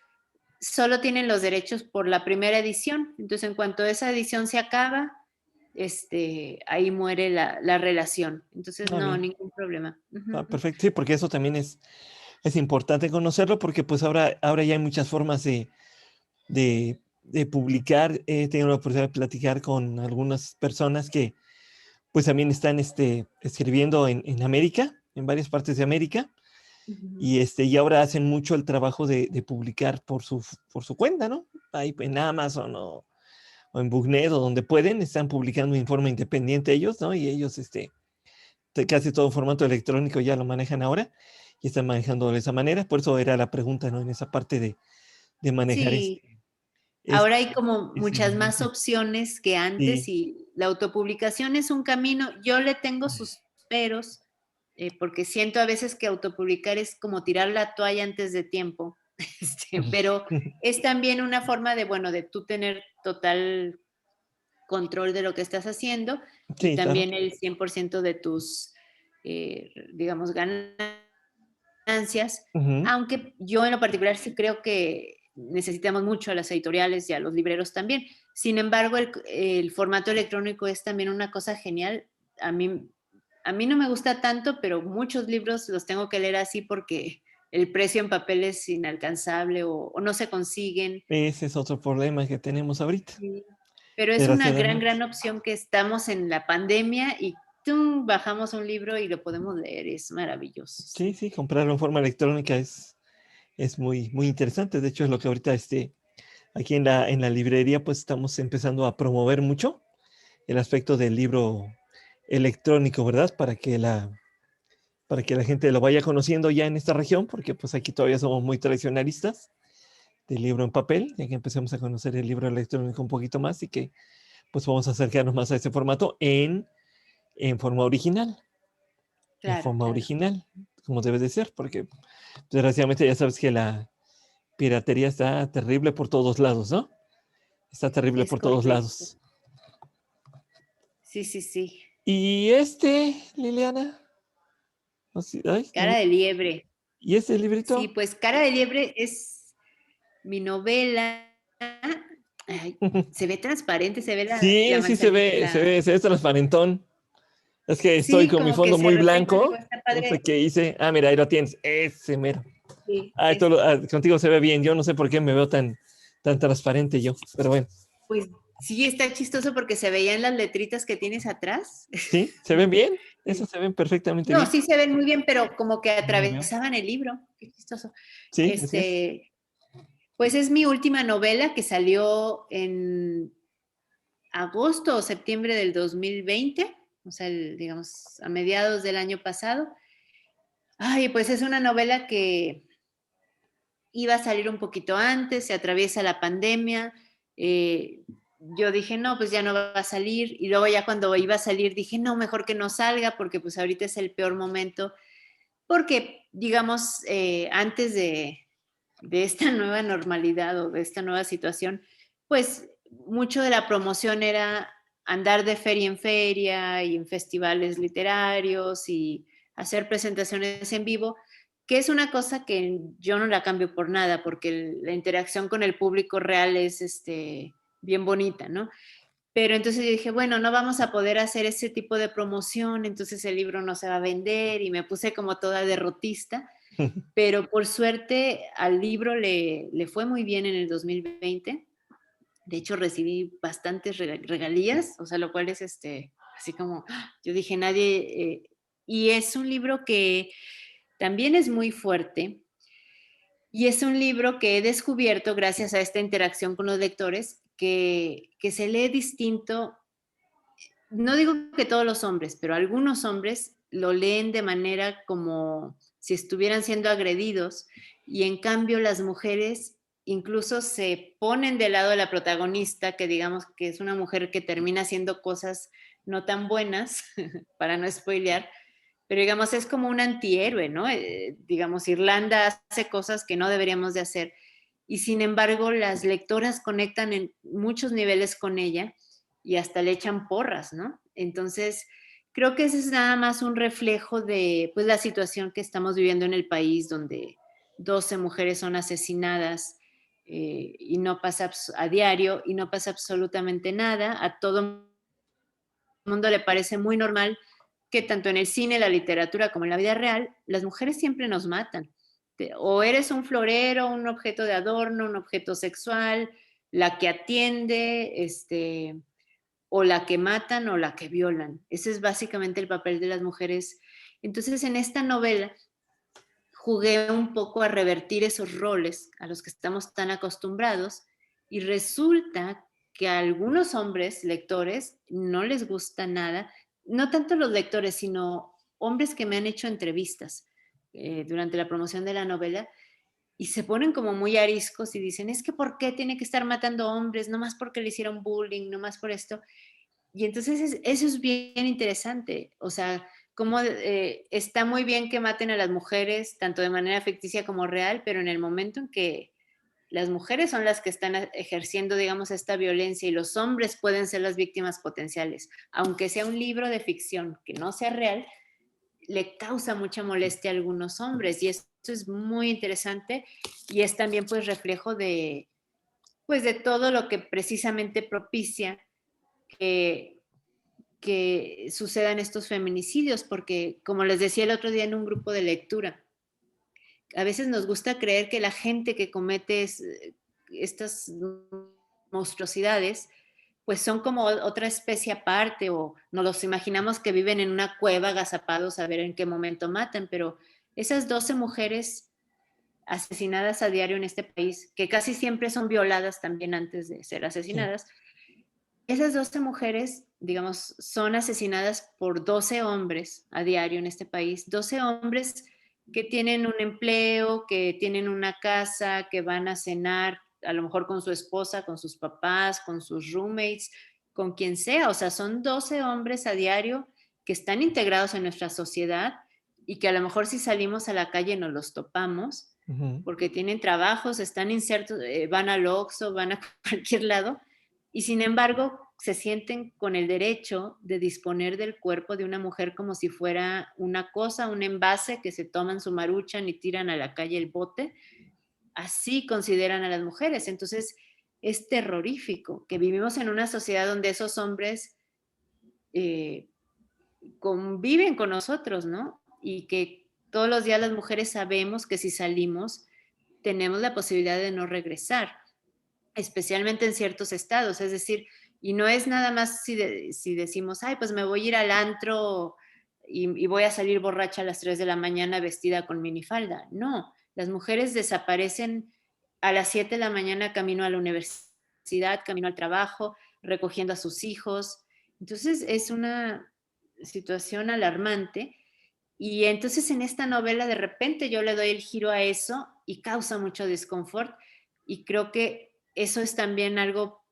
solo tienen los derechos por la primera edición. Entonces, en cuanto esa edición se acaba, ahí muere la relación. Entonces, Ah, no, bien. ningún problema. Ah, Ujú. perfecto. Sí, porque eso también es importante conocerlo porque pues ahora ya hay muchas formas de publicar. He tenido la oportunidad de platicar con algunas personas que pues también están escribiendo en América, en varias partes de América, Ujú. y ahora hacen mucho el trabajo de publicar por su cuenta, ¿no? Ahí en Amazon o en Booknet o donde pueden, están publicando en forma independiente ellos, ¿no? Y ellos, casi todo formato electrónico ya lo manejan ahora y están manejando de esa manera. Por eso era la pregunta, ¿no? En esa parte de manejar Sí, este, ahora hay como ese muchas más ambiente. opciones que antes Sí, y la autopublicación es un camino. Yo le tengo sus peros, porque siento a veces que autopublicar es como tirar la toalla antes de tiempo, pero es también una forma de, bueno, de tú tener total control de lo que estás haciendo y sí, claro. también el 100% de tus, digamos, ganancias, Ujú. aunque yo en lo particular sí creo que necesitamos mucho a las editoriales y a los libreros también. Sin embargo, el formato electrónico es también una cosa genial. A mí, a mí no me gusta tanto, pero muchos libros los tengo que leer así porque el precio en papel es inalcanzable o no se consiguen. Ese es otro problema que tenemos ahorita, Sí. Pero es una gran, desgraciadamente. gran opción que estamos en la pandemia y ¡tum! Bajamos un libro y lo podemos leer. Es maravilloso, Sí, sí. sí, comprarlo en forma electrónica es muy, muy interesante. De hecho, es lo que ahorita aquí en la librería, pues estamos empezando a promover mucho el aspecto del libro electrónico, ¿verdad? Para que la gente lo vaya conociendo ya en esta región, porque pues aquí todavía somos muy tradicionalistas del libro en papel, ya que empecemos a conocer el libro electrónico un poquito más y que pues vamos a acercarnos más a ese formato en forma original, en Claro, forma claro. original, como debe de ser, porque desgraciadamente ya sabes que la piratería está terrible por todos lados, ¿no? Está terrible Es por todos correcto. lados. Sí, sí, sí. Y Liliana, no sé, ay, Cara de liebre. ¿y ese Sí, librito? pues Cara de liebre es mi novela. Ay, se ve transparente, se ve la Sí, sí se manzanita, ve, se ve transparentón. Es que estoy Sí, con mi como que fondo se muy refleja, digo, blanco. está No sé padre. qué hice. Ah, mira, ahí lo tienes. Ese mero. Sí, Ah, contigo se ve bien. Yo no sé por qué me veo tan transparente yo. Pero bueno, pues sí, está chistoso porque se veían las letritas que tienes atrás. sí, se ven bien. Esos se ven perfectamente No, bien. sí se ven muy bien, pero como que No lo veo. atravesaban el libro. Qué chistoso. Sí, así es. Pues es mi última novela que salió en agosto o septiembre del 2020, o sea, digamos, a mediados del año pasado. Ay, pues es una novela que iba a salir un poquito antes, se atraviesa la pandemia. Yo dije, no, pues ya no va a salir. Y luego ya cuando iba a salir dije, no, mejor que no salga porque pues ahorita es el peor momento. Porque, digamos, antes de esta nueva normalidad o de esta nueva situación, pues mucho de la promoción era andar de feria en feria y en festivales literarios y hacer presentaciones en vivo, que es una cosa que yo no la cambio por nada, porque la interacción con el público real es bien bonita, ¿no? Pero entonces yo dije, bueno, no vamos a poder hacer ese tipo de promoción, entonces el libro no se va a vender y me puse como toda derrotista. pero por suerte al libro le fue muy bien en el 2020. De hecho, recibí bastantes regalías, o sea, lo cual es, así como, yo dije, nadie, y es un libro que también es muy fuerte, y es un libro que he descubierto gracias a esta interacción con los lectores, que se lee distinto. No digo que todos los hombres, pero algunos hombres lo leen de manera como si estuvieran siendo agredidos, y en cambio las mujeres incluso se ponen del lado de la protagonista, que digamos que es una mujer que termina haciendo cosas no tan buenas, para no spoilear, pero digamos es como un antihéroe, ¿no? Digamos, Irlanda hace cosas que no deberíamos de hacer, y sin embargo las lectoras conectan en muchos niveles con ella y hasta le echan porras, ¿no? Entonces, creo que ese es nada más un reflejo de, pues, la situación que estamos viviendo en el país, donde 12 mujeres son asesinadas, y no pasa a diario, y no pasa absolutamente nada. A todo el mundo le parece muy normal que tanto en el cine, la literatura, como en la vida real, las mujeres siempre nos matan. O eres un florero, un objeto de adorno, un objeto sexual, la que atiende, o la que matan o la que violan. Ese es básicamente el papel de las mujeres. Entonces, en esta novela jugué un poco a revertir esos roles a los que estamos tan acostumbrados, y resulta que a algunos hombres lectores no les gusta nada, no tanto los lectores, sino hombres que me han hecho entrevistas durante la promoción de la novela, y se ponen como muy ariscos y dicen, es que ¿por qué tiene que estar matando hombres? No más porque le hicieron bullying, no más por esto. Y entonces eso es bien interesante, o sea, como está muy bien que maten a las mujeres, tanto de manera ficticia como real, pero en el momento en que las mujeres son las que están ejerciendo, digamos, esta violencia, y los hombres pueden ser las víctimas potenciales, aunque sea un libro de ficción que no sea real, le causa mucha molestia a algunos hombres, y esto es muy interesante, y es también pues reflejo de, pues, de todo lo que precisamente propicia que sucedan estos feminicidios, porque como les decía el otro día en un grupo de lectura, a veces nos gusta creer que la gente que comete estas monstruosidades, pues son como otra especie aparte, o nos los imaginamos que viven en una cueva agazapados a ver en qué momento matan, pero esas 12 mujeres asesinadas a diario en este país, que casi siempre son violadas también antes de ser Sí. asesinadas, esas 12 mujeres, digamos, son asesinadas por 12 hombres a diario en este país, 12 hombres que tienen un empleo, que tienen una casa, que van a cenar, a lo mejor con su esposa, con sus papás, con sus roommates, con quien sea. O sea, son 12 hombres a diario que están integrados en nuestra sociedad, y que a lo mejor si salimos a la calle nos los topamos Ujú. porque tienen trabajos, están insertos, van al Oxxo, van a cualquier lado, y sin embargo se sienten con el derecho de disponer del cuerpo de una mujer como si fuera una cosa, un envase que se toman su maruchan y tiran a la calle el bote. Así consideran a las mujeres. Entonces es terrorífico que vivimos en una sociedad donde esos hombres eh, conviven con nosotros, ¿no? Y que todos los días las mujeres sabemos que si salimos tenemos la posibilidad de no regresar, especialmente en ciertos estados. Es decir, y no es nada más si decimos, ay, pues me voy a ir al antro y voy a salir borracha a las 3 de la mañana vestida con minifalda. No, las mujeres desaparecen a las 7 de la mañana camino a la universidad, camino al trabajo, recogiendo a sus hijos. Entonces es una situación alarmante, y entonces en esta novela de repente yo le doy el giro a eso y causa mucho desconfort, y creo que eso es también algo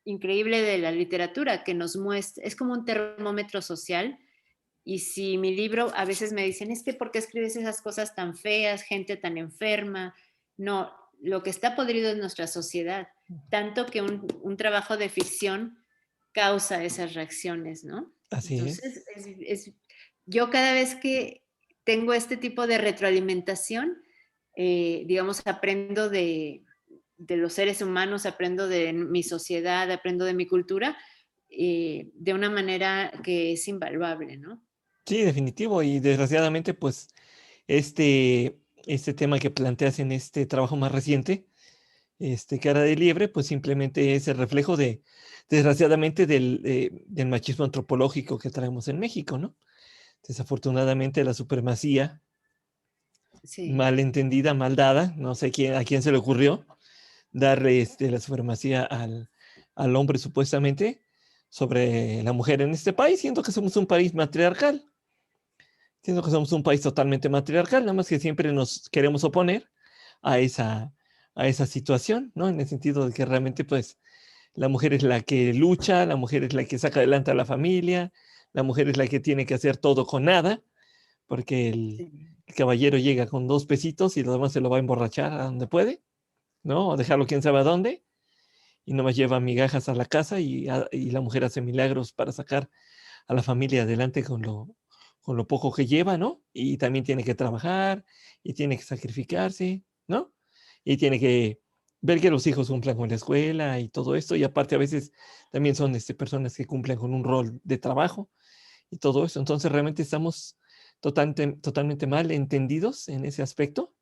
increíble de la literatura, que nos muestra, es como un termómetro social. Y si mi libro, a veces me dicen, es que ¿por qué escribes esas cosas tan feas, gente tan enferma? No, lo que está podrido es nuestra sociedad, tanto que un trabajo de ficción causa esas reacciones, ¿no? Así es. Entonces, yo cada vez que tengo este tipo de retroalimentación, digamos, aprendo de los seres humanos, aprendo de mi sociedad, aprendo de mi cultura, de una manera que es invaluable, ¿no? Sí, definitivo. Y desgraciadamente, pues, este, este tema que planteas en este trabajo más reciente, Cara de Liebre, pues simplemente es el reflejo de, desgraciadamente, del machismo antropológico que traemos en México, ¿no? Desafortunadamente la supremacía Sí, mal entendida, mal dada, no sé a quién se le ocurrió darle la supremacía al hombre supuestamente sobre la mujer en este país, siendo que somos un país matriarcal, siendo que somos un país totalmente matriarcal, nada más que siempre nos queremos oponer a a esa situación, ¿no? En el sentido de que realmente, pues, la mujer es la que lucha, la mujer es la que saca adelante a la familia, la mujer es la que tiene que hacer todo con nada, porque sí, el caballero llega con 2 pesitos y lo demás se lo va a emborrachar a donde puede, ¿no? O dejarlo quién sabe a dónde, y nomás lleva migajas a la casa y la mujer hace milagros para sacar a la familia adelante con lo poco que lleva, ¿no? Y también tiene que trabajar y tiene que sacrificarse, ¿no? Y tiene que ver que los hijos cumplan con la escuela y todo esto. Y aparte a veces también son personas que cumplen con un rol de trabajo y todo eso. Entonces realmente estamos totalmente mal entendidos en ese aspecto.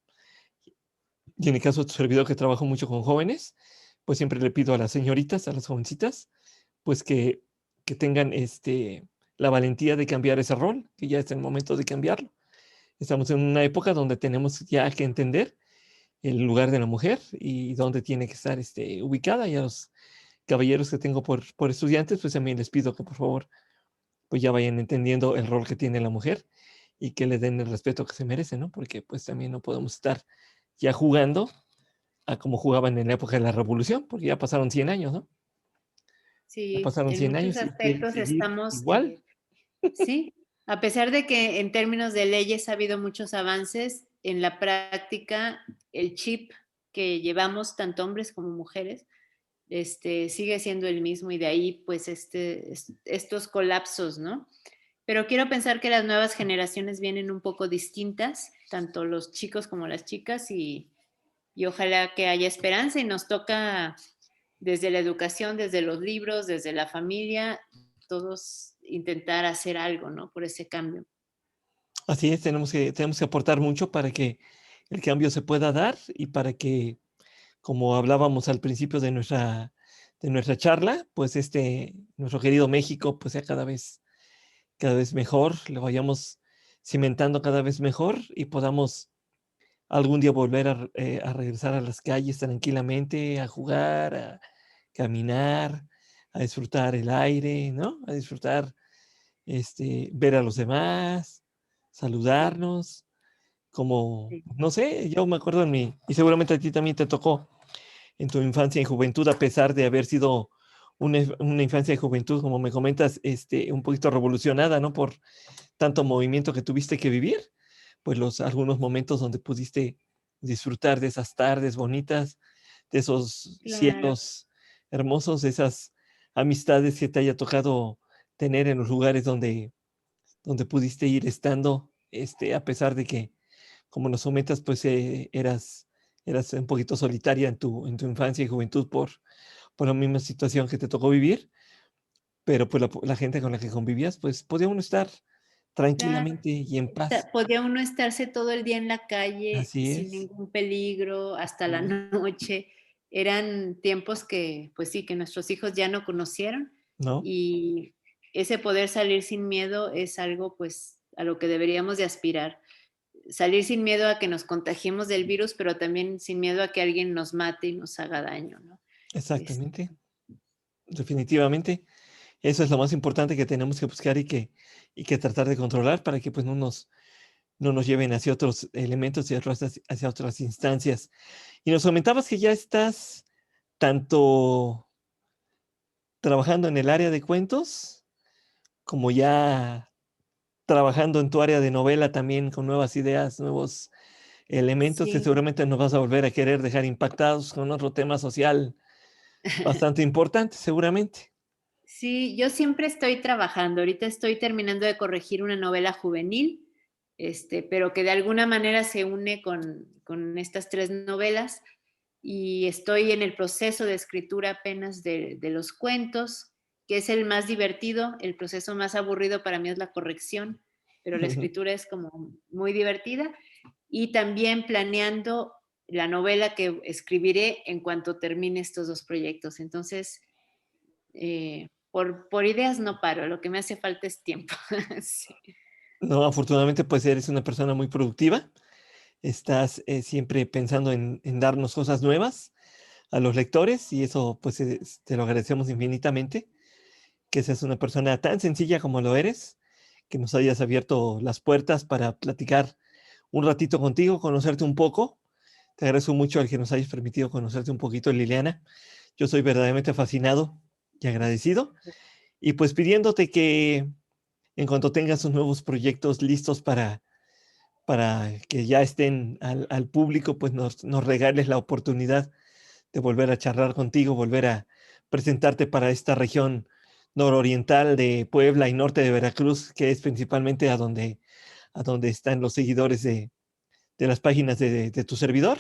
Y en el caso de tu servidor que trabajo mucho con jóvenes, pues siempre le pido a las señoritas, a las jovencitas, pues que tengan la valentía de cambiar ese rol, que ya es el momento de cambiarlo. Estamos en una época donde tenemos ya que entender el lugar de la mujer y dónde tiene que estar ubicada. Y a los caballeros que tengo por estudiantes, pues también les pido que por favor pues ya vayan entendiendo el rol que tiene la mujer y que le den el respeto que se merece, ¿no? Porque pues también no podemos estar ya jugando a como jugaban en la época de la revolución, porque ya pasaron 100 años, ¿no? Ya sí, pasaron en 100 muchos años y quieren aspectos seguir estamos, igual. sí, a pesar de que en términos de leyes ha habido muchos avances, en la práctica el chip que llevamos tanto hombres como mujeres sigue siendo el mismo y de ahí pues estos colapsos, ¿no? Pero quiero pensar que las nuevas generaciones vienen un poco distintas, tanto los chicos como las chicas, y ojalá que haya esperanza y nos toca desde la educación, desde los libros, desde la familia, todos intentar hacer algo, ¿no? Por ese cambio. Así es, tenemos que aportar mucho para que el cambio se pueda dar y para que, como hablábamos al principio de nuestra charla, pues nuestro querido México, pues sea cada vez mejor, lo vayamos cimentando cada vez mejor y podamos algún día volver a regresar a las calles tranquilamente, a jugar, a caminar, a disfrutar el aire, ¿no? A disfrutar, ver a los demás, Sí, saludarnos, como, sí. no sé, yo me acuerdo y seguramente a ti también te tocó en tu infancia y juventud, a pesar de haber sido una infancia y juventud, como me comentas, un poquito revolucionada, ¿no? Por tanto movimiento que tuviste que vivir, pues algunos momentos donde pudiste disfrutar de esas tardes bonitas, de esos Claro. cielos hermosos, de esas amistades que te haya tocado tener en los lugares donde pudiste ir estando, a pesar de que, como nos comentas, pues eras un poquito solitaria en tu infancia y juventud por la misma situación que te tocó vivir, pero pues la gente con la que convivías, pues podía uno estar Claro, tranquilamente y en paz. podía uno estarse todo el día en la calle Así sin es, ningún peligro hasta la sí, noche. Eran tiempos que, pues sí, que nuestros hijos ya no conocieron ¿no? y ese poder salir sin miedo es algo, pues, a lo que deberíamos de aspirar. Salir sin miedo a que nos contagiemos del virus, pero también sin miedo a que alguien nos mate y nos haga daño, ¿no? Es- Exactamente, definitivamente. Eso es lo más importante que tenemos que buscar y que tratar de controlar para que pues no nos lleven hacia otros elementos y hacia otras instancias. Y nos comentabas que ya estás tanto trabajando en el área de cuentos como ya trabajando en tu área de novela también con nuevas ideas, nuevos elementos que sí, seguramente nos vas a volver a querer dejar impactados con otro tema social bastante importante, seguramente. sí, yo siempre estoy trabajando. Ahorita estoy terminando de corregir una novela juvenil, pero que de alguna manera se une con estas 3 novelas, y estoy en el proceso de escritura apenas de los cuentos, que es el más divertido. El proceso más aburrido para mí es la corrección, pero la escritura es como muy divertida. y también planeando la novela que escribiré en cuanto termine estos 2 proyectos. Entonces, por ideas no paro, lo que me hace falta es tiempo. Sí. No, afortunadamente, pues eres una persona muy productiva. Estás siempre pensando en darnos cosas nuevas a los lectores y eso pues te lo agradecemos infinitamente, que seas una persona tan sencilla como lo eres, que nos hayas abierto las puertas para platicar un ratito contigo, conocerte un poco. Te agradezco mucho el que nos hayas permitido conocerte un poquito, Liliana. Yo soy verdaderamente fascinado y agradecido. Y pues pidiéndote que en cuanto tengas sus nuevos proyectos listos para que ya estén al público, pues nos regales la oportunidad de volver a charlar contigo, volver a presentarte para esta región nororiental de Puebla y norte de Veracruz, que es principalmente a donde están los seguidores de las páginas de tu servidor,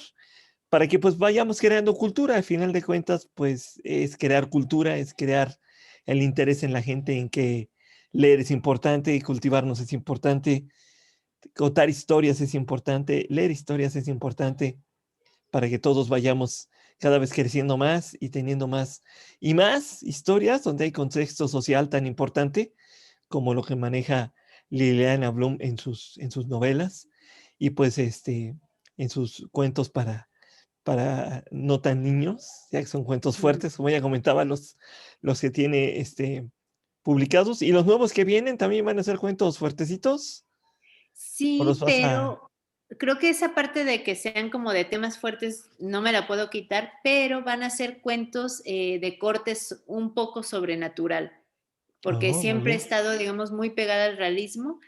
para que pues vayamos creando cultura. Al final de cuentas, pues es crear cultura, es crear el interés en la gente en que leer es importante, cultivarnos es importante, contar historias es importante, leer historias es importante para que todos vayamos cada vez creciendo más y teniendo más y más historias donde hay contexto social tan importante como lo que maneja Liliana Blum en sus novelas y pues en sus cuentos para no tan niños, ya que son cuentos Mm. fuertes, como ella comentaba, los que tiene publicados y los nuevos que vienen también van a ser cuentos fuertecitos o los Sí, vas a... pero creo que esa parte de que sean como de temas fuertes no me la puedo quitar, pero van a ser cuentos, de cortes un poco sobrenatural, porque Oh, muy siempre he bien. estado, digamos, muy pegada al realismo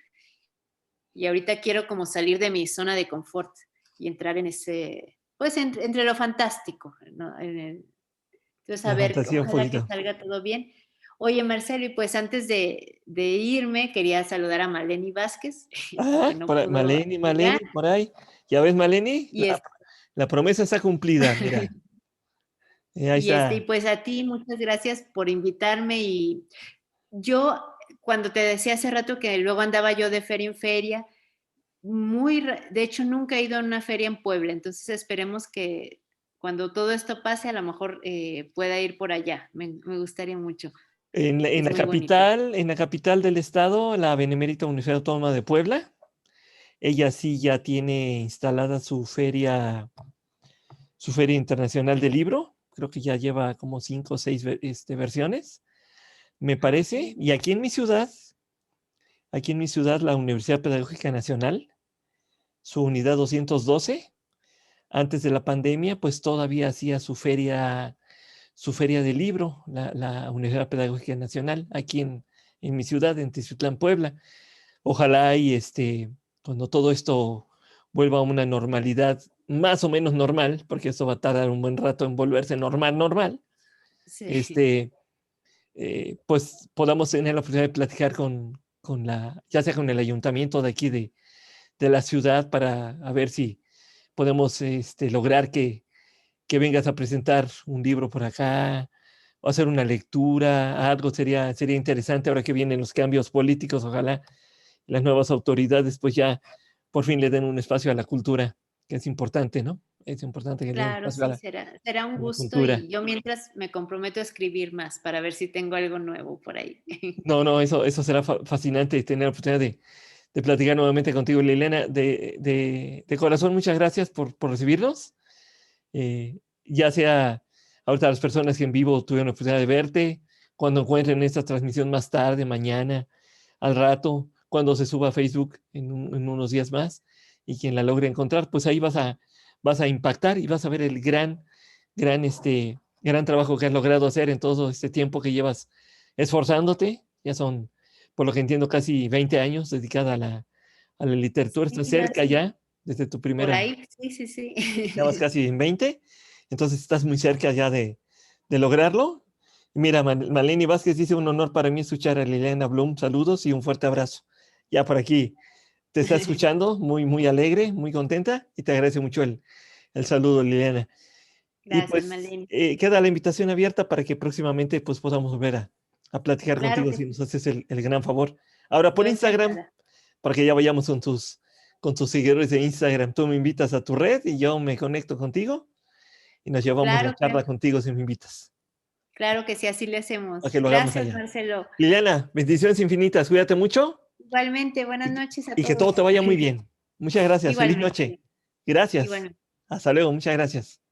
y ahorita quiero como salir de mi zona de confort y entrar en ese, pues, entre lo fantástico, ¿no? Entonces, a La ver, fantasía un ojalá que poquito. salga todo bien. Oye, Marcelo, y pues antes de irme, quería saludar a Maleni Vázquez, Ah, porque no pudo llegar. Maleni, por ahí. ¿Ya ves, Maleni? Y, es, La promesa está cumplida, mira. Ahí y está. pues a ti, muchas gracias por invitarme. Y yo, cuando te decía hace rato que luego andaba yo de feria en feria, de hecho nunca he ido a una feria en Puebla, entonces esperemos que cuando todo esto pase, a lo mejor pueda ir por allá. Me gustaría mucho. Es muy bonito. En la capital del estado, la Benemérita Universidad Autónoma de Puebla, ella sí ya tiene instalada su feria internacional del libro. Creo que ya lleva como 5 o 6 versiones, me Ah, ok. parece. Y aquí en mi ciudad, la Universidad Pedagógica Nacional, su unidad 212, antes de la pandemia, pues todavía hacía su feria del libro, la Universidad Pedagógica Nacional, aquí en mi ciudad, en Tiziutlán, Puebla. Ojalá y cuando todo esto vuelva a una normalidad más o menos normal, porque esto va a tardar un buen rato en volverse normal, Sí, este, pues podamos tener la oportunidad de platicar ya sea con el ayuntamiento de aquí de la ciudad para a ver si podemos lograr que vengas a presentar un libro por acá o hacer una lectura, algo sería interesante ahora que vienen los cambios políticos, ojalá las nuevas autoridades pues ya por fin le den un espacio a la cultura, que es importante, ¿no? Es importante que le den claro, espacio a sí, será un a la gusto cultura. y yo mientras me comprometo a escribir más para ver si tengo algo nuevo por ahí. No, no, eso será fascinante tener la oportunidad de platicar nuevamente contigo, Liliana. De corazón, muchas gracias por recibirnos. Ya sea ahorita las personas que en vivo tuvieron la oportunidad de verte, cuando encuentren esta transmisión más tarde, mañana, al rato, cuando se suba a Facebook en unos días más, y quien la logre encontrar, pues ahí vas a impactar y vas a ver el gran trabajo que has logrado hacer en todo este tiempo que llevas esforzándote. Ya son, por lo que entiendo, casi 20 años dedicada a la literatura. Estás Sí, cerca ya, desde tu por primera, ahí, sí, sí, sí. ya vas casi en 20, entonces estás muy cerca ya de lograrlo. Mira, Maleni Vázquez dice: un honor para mí escuchar a Liliana Blum, saludos y un fuerte abrazo. Ya por aquí te está escuchando, muy alegre, muy contenta, y te agradece mucho el saludo, Liliana. Y Gracias, pues Maleni. queda la invitación abierta para que próximamente pues podamos volver a platicar Claro contigo que si sí. nos haces el gran favor. Ahora por Yo Instagram, encantada. para que ya vayamos con tus seguidores de Instagram. Tú me invitas a tu red y yo me conecto contigo y nos llevamos la Claro, charla claro. contigo si me invitas. Claro que sí, así le Para que hacemos. lo hagamos Gracias, allá. Marcelo. Liliana, bendiciones infinitas. Cuídate mucho Igualmente, buenas y, noches a y que todo te todos. vaya muy bien. Muchas gracias. Feliz noche. Igualmente, Gracias. igualmente. Hasta luego. Muchas gracias.